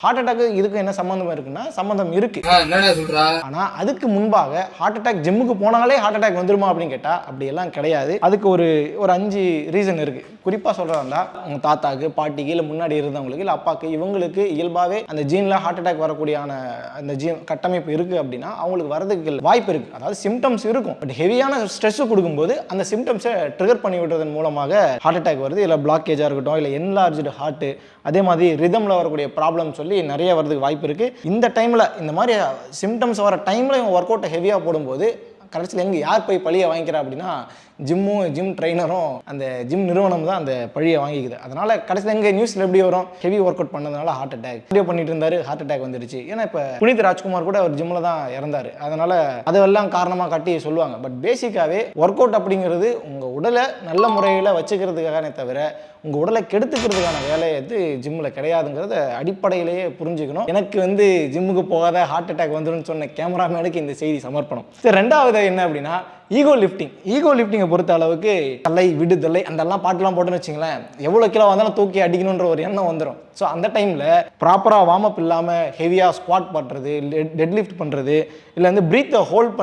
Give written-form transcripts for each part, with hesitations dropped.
Heart attack இதுக்கு என்ன சம்பந்தம் இருக்குன்னா சம்பந்தம் இருக்கு. ஆனா அதுக்கு முன்பாக ஹார்ட் அட்டாக் ஜிம்முக்கு போனாலே ஹார்ட் அட்டாக் வந்துருமா அப்படின்னு கேட்டா அப்படி எல்லாம் கிடையாது. அதுக்கு ஒரு 5 ரீசன் இருக்கு. குறிப்பா சொல்றதா உங்க தாத்தாக்கு, பாட்டிக்கு, இல்ல முன்னாடி இருந்தவங்களுக்கு, இல்ல அப்பாக்கு, இவங்களுக்கு இயல்பாவே அந்த ஜீன்ல ஹார்ட் அட்டாக் வரக்கூடியான அந்த ஜீன் கட்டமைப்பு இருக்கு அப்படின்னா அவங்களுக்கு வரதுக்கு வாய்ப்பு இருக்கு. அதாவது சிம்டம்ஸ் இருக்கும். பட் ஹெவியான ஸ்ட்ரெஸ் கொடுக்கும்போது அந்த சிம்டம்ஸை ட்ரிகர் பண்ணி விடுறதன் மூலமாக ஹார்ட் அட்டாக் வருது. இல்லை பிளாக்கேஜா இருக்கட்டும், இல்லை என்லார்ஜ்டு ஹார்ட், அதே மாதிரி ரிதம்ல வரக்கூடிய ப்ராப்ளம் சொல்லி நிறைய வரதுக்கு வாய்ப்பு இருக்கு. இந்த டைம்ல இந்த மாதிரி சிம்டம்ஸ் வர டைம்ல இவங்க ஒர்க் அவுட் ஹெவியா போடும்போது கடைசியில் எங்கே யார் போய் பழியை வாங்கிக்கிறா அப்படின்னா ஜிம் ட்ரைனரும் அந்த ஜிம் நிறுவனம் தான் அந்த பழியை வாங்கிக்குது. அதனால கடைசியில் எங்கே நியூஸில் எப்படி வரும், ஹெவி ஒர்க் அவுட் பண்ணதுனால ஹார்ட் அட்டாக், வீடியோ பண்ணிட்டு இருந்தாரு ஹார்ட் அட்டாக் வந்துருச்சு. ஏன்னா இப்போ புனித் ராஜ்குமார் கூட ஒரு ஜிம்மில் தான் இறந்தாரு. அதனால அதெல்லாம் காரணமாக காட்டி சொல்லுவாங்க. பட் பேசிக்காகவே ஒர்க் அவுட் அப்படிங்கிறது உங்கள் உடலை நல்ல முறையில் வச்சுக்கிறதுக்காகவே தவிர உங்கள் உடலை கெடுத்துக்கிறதுக்கான வேலை ஜிம்மில் கிடையாதுங்கிறத அடிப்படையிலேயே புரிஞ்சுக்கணும். எனக்கு ஜிம்முக்கு போகாத ஹார்ட் அட்டாக் வந்துடும் சொன்ன கேமராமேனுக்கு இந்த செய்தி சமர்ப்பணம். சரி, ரெண்டாவது என்ன அப்படின்னா ஈகோ லிஃப்டிங்கை பொறுத்த அளவுக்கு தலை விடுதலை அந்தெல்லாம் பாட்டுலாம் போட்டுன்னு வச்சுங்களேன், எவ்வளோ கிலோ வந்தாலும் தூக்கி அடிக்கணுன்ற ஒரு எண்ணம் வந்துடும். ஸோ அந்த டைமில் ப்ராப்பராக வார்ம் அப் இல்லாமல் ஹெவியாக ஸ்குவாட் பண்ணுறது, டெட் லிஃப்ட் பண்ணுறது, இல்லை ப்ரீத்தை ஹோல்ட்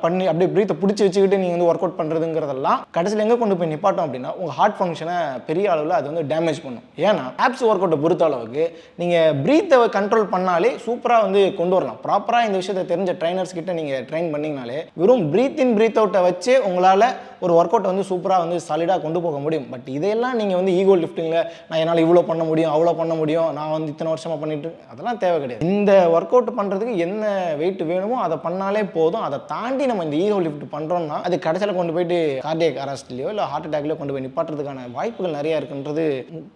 பண்ணி அப்படியே ப்ரீத்தை பிடிச்சி வச்சுக்கிட்டு நீங்கள் ஒர்க் அவுட் பண்ணுறதுங்கிறதெல்லாம் கடைசியில் எங்கே கொண்டு போய் நிப்பாட்டோம் அப்படின்னா உங்கள் ஹார்ட் ஃபங்க்ஷனை பெரிய அளவில் அது டேமேஜ் பண்ணும். ஏன்னா ஆப்ஸ் ஒர்க் அவுட்டை பொறுத்த அளவுக்கு நீங்கள் ப்ரீத்தை கண்ட்ரோல் பண்ணாலே சூப்பராக கொண்டு வரலாம். ப்ராப்பராக இந்த விஷயத்தை தெரிஞ்ச ட்ரைனர்ஸ் கிட்ட நீங்கள் ட்ரைன் பண்ணிங்கனாலே வெறும் ப்ரீத் இன் ப்ரீத் அவுட்டை வச்சு உங்களால் ஒரு ஒர்க் அவுட்டை சூப்பராக சாலிடாக கொண்டு போக முடியும். பட் இதையெல்லாம் நீங்கள் ஈகோ லிஃப்டிங்கில் நான் என்னால் இவ்வளோ பண்ண முடியும், அவ்வளோ பண்ண முடியும், நான் இத்தனை வருஷமாக பண்ணிட்டு அதெல்லாம் தேவை கிடையாது. இந்த ஒர்க் அவுட் பண்ணுறதுக்கு என்ன வெயிட் வேணுமோ அதை பண்ணாலே போதும். அதை தாண்டி நம்ம இந்த ஈகோ லிஃப்ட் பண்ணுறோம்னா அது கடைசியில் கொண்டு போயிட்டு கார்டியக் அரெஸ்ட்லையோ இல்லை ஹார்ட் அட்டாக்லையோ கொண்டு போய் நிப்பாட்டுறதுக்கான வாய்ப்புகள் நிறையா இருக்குன்றது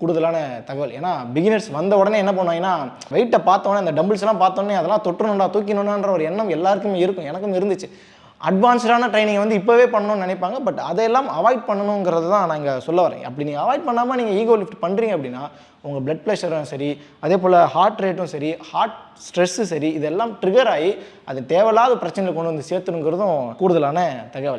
கூடுதலான தகவல். ஏன்னா பிகினர்ஸ் வந்த உடனே என்ன பண்ணுவாங்கன்னா வெயிட்டை பார்த்தோன்னே அந்த டம்பிள்ஸ் எல்லாம் பார்த்தோன்னே அதெல்லாம் தொட்டணும்டா தூக்கணும்ன்ற ஒரு எண்ணம் எல்லாருக்குமே இருக்கும். எனக்கும் இருந்துச்சு. அட்வான்ஸ்டான ட்ரைனிங் இப்போவே பண்ணணும்னு நினைப்பாங்க. பட் அதையெல்லாம் அவாய்ட் பண்ணணுங்கிறது தான் நான் இங்கே சொல்ல வரேன். அப்படி நீங்கள் அவாய்ட் பண்ணாமல் நீங்கள் ஈகோ லிஃப்ட் பண்ணுறீங்க அப்படின்னா உங்கள் பிளட் ப்ரெஷரும் சரி, அதே போல் ஹார்ட் ரேட்டும் சரி, ஹார்ட் ஸ்ட்ரெஸ்ஸு சரி, இதெல்லாம் ட்ரிகர் ஆகி அது தேவையில்லாத பிரச்சனைகளை கொண்டு சேர்த்துணுங்கிறதும் கூடுதலான தகவல்.